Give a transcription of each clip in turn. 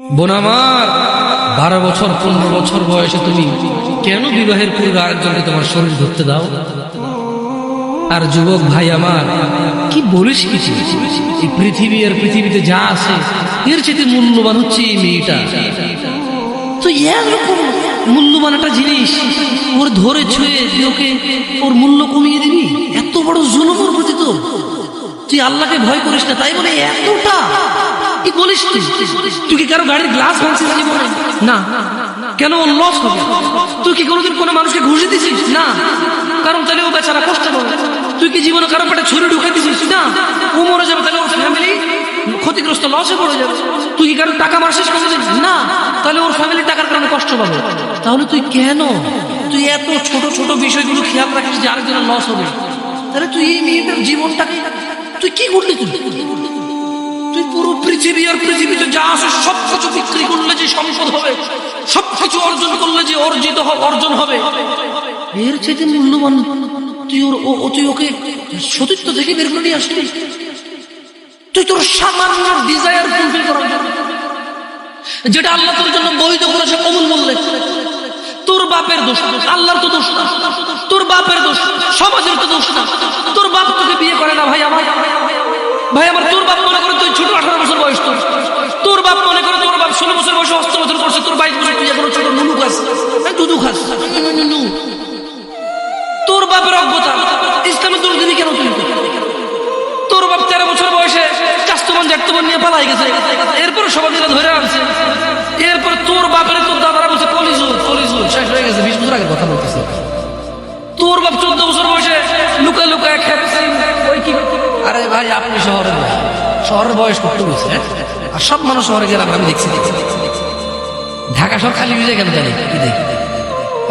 বোন আমার, 12 বছর 15 বছর বয়সে তুমি কেন বিবাহের পূর্বে আরেকজনকে তোমার শরীর ধরতে দাও? আর যুবক ভাই আমার, কি বলিস কিছু, এই পৃথিবী আর পৃথিবীতে যা আছে এর চেয়ে মূল্যবান হচ্ছে এই মেয়েটা। তো এরকম মূল্যবান একটা জিনিস ওর ধরে ছুঁয়ে তুই ওকে ওর মূল্য কমিয়ে দিবি? এত বড় জুলুম ওর প্রতি তোর। তুই আল্লাহকে ভয় করিস না, তাই বলে এতটা কি বলিস? তুই কি কারো গাড়ির গ্লাস ভাঙছিস জীবনে? না। কেন? ওর লস হবে। তুই কি কোনোদিন কোনো মানুষকে ঘুষে দিছিস? না। কারণ তাহলে ও বেচারা কষ্ট পাবে। তুই কি জীবনে কারো পেটে ছুরি ঢুকে দিছিস? না। ও মরে যাবে, তাহলে ওর ফ্যামিলি ক্ষতিগ্রস্ত, লসে পড়ে যাবে। তুই কি কারো টাকা মারছিস কোনোদিন? না। তাহলে ওর ফ্যামিলি টাকার কারণে কষ্ট পাবে। তাহলে তুই কেন তুই এত ছোট ছোট বিষয়গুলো খেয়াল রাখিস যে আরেকজনের লস হবে? তাহলে তুই এই মেয়েটার জীবনটাকে তুই কি করলি? তুই পুরো পৃথিবী আর পৃথিবীতে যা আছে সবকিছু বিক্রি করলে যে সম্পদ হবে, সবকিছু অর্জন করলে যে অর্জন হবে, এর চেয়ে মূল্যবান তুই ওকে সতীত্ব থেকে বের করে নিয়ে আসলি। তুই তোর সামান্য ডিজায়ার ফুলফিল করার জন্য, যেটা আল্লাহ তোর জন্য বৈধ করেছে কমন বললে, তোর বাপের দোষ, আল্লাহর তো দোষ না, তোর বাপের দোষ, সমাজের তো দোষ না। তোর বাপ তোকে বিয়ে করে না ভাই আমার, তোর বাপ মনে করে তুই ছোট 18 বছর বয়স, তোর বাপ মনে করে তোর বাপ 16 বছর বয়সে হস্তমৈথুন করছে, তোর 22 বছর তুই এখনো ছোট নুনু খাস, দুধু খাস। তোর বাপের অজ্ঞতা, ইসলামের দোষ দিবি কেন তুই? তোর বাপ 13 বছর বয়সে চাস্তমান জাতমান নিয়ে পালাই গেছে, এরপরে সবাই মিলে ধরে আনছে। এরপরে তোর বাপের তোর দাদারা বলছে কলিজুল শেষ হয়ে গেছে, 20 বছর আগে কথা বলতেছে। তোর বাপ 14 বছর বয়সে লুকা লুকায় খেপছে। আরে ভাই, আপনি শহরের বয়স করতে বলছে, আর সব মানুষ শহরে গেলাম আমি দেখছি। ঢাকা শহর খালি বুঝে কেন জানি কি দেখি?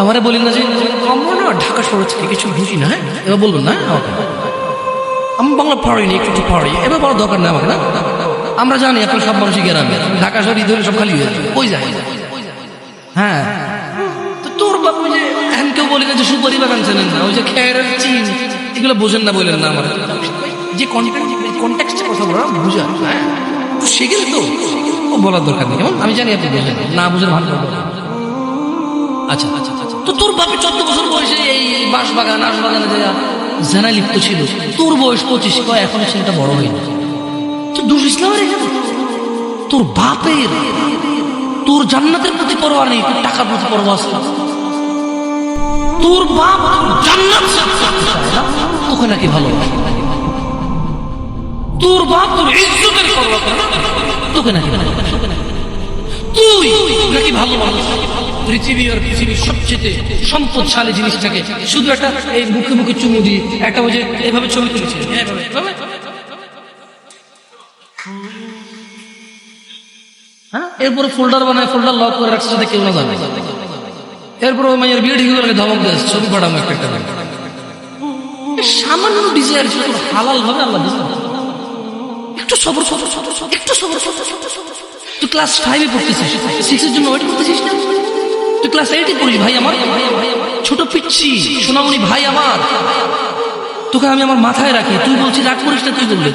আমারে বলেন না যে ঢাকা শহর থেকে কিছু বুঝি না। হ্যাঁ, এবার বলবেন না আমি বাংলা পড়িনি, একটু পড়ি, এবার বড় দরকার নেই আমাকে। না, আমরা জানি এখন সব মানুষই গ্রামে, ঢাকা শহর ঈদ হলে সব খালি হয়ে যায়, ওই যায়। হ্যাঁ, তো তোর বাপ ওই যে এখন কেউ বলি না যে সুপারি বাগান চেনেন না, ওই যে খেয়ারের চিন, এগুলো বোঝেন না বললেন না আমার। যে কন্টেক্সটে কথা বলা বুঝা, হ্যাঁ, তো সেগুলো তো ও বলার দরকার নেই। কেমন আমি জানি আপনি বোঝেন না, বুঝেন ভালো। আচ্ছা, তো তোর বাপে 14 বছর বয়সে এই বাঁশবাগান আশবাগানে জানা লিপ্ত ছিল, তোর বয়স 25, এখন ছেলেটা বড় হয়নি। তো দোষ ইসলামের, তোর বাপের তোর জান্নাতের প্রতি পরোয়া নেই, তোর টাকার প্রতি পরোয়া আছে। তোর বাপ জান্নাত তোকে নাকি ভালো, তোর বাপ তোর ইজ্জতের পরোয়া করে তোকে নাকি ভালো, তুই নাকি ভালো মানুষ। পৃথিবী আর পৃথিবীর সবচেয়ে সম্পদশালী জিনিসটাকে শুধু একটা এই মুখে মুখে চুমু দিয়ে একটা ওই যে এভাবে ছবি তুলেছে, হ্যাঁ, এরপরে ফোল্ডার বানায়, ফোল্ডার লক করে রাখছে যাতে কেউ না জানে। এরপরে ওই মায়ের বিয়ে ঠিক হয়ে ধমক দেয়, ছবি পাঠাবো একটা। সামান্য ডিজায়ার হালাল ভাবে আল্লাহ দিয়েছে, একটু সবর, একটু সবর। তুই ক্লাস 5-এ পড়তেছিস, 6 এর জন্য ওয়েট করতেছিস না? তুই ক্লাস 8-এ পড়িস ভাই আমার, ছোট পিচ্ছি সোনামণি ভাই আমার। তোকে আমি আমার মাথায় রাখি, তুই বলছিস রাগ করিস না, তুই বললে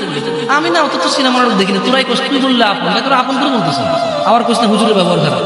আমি না, অত তো সিনেমার দেখি না, তোরাই কষ্ট। তুই বললে আপন, তোরা আপন করে বলতেছ, আবার কোস না হুজুরের ব্যবহার খারাপ।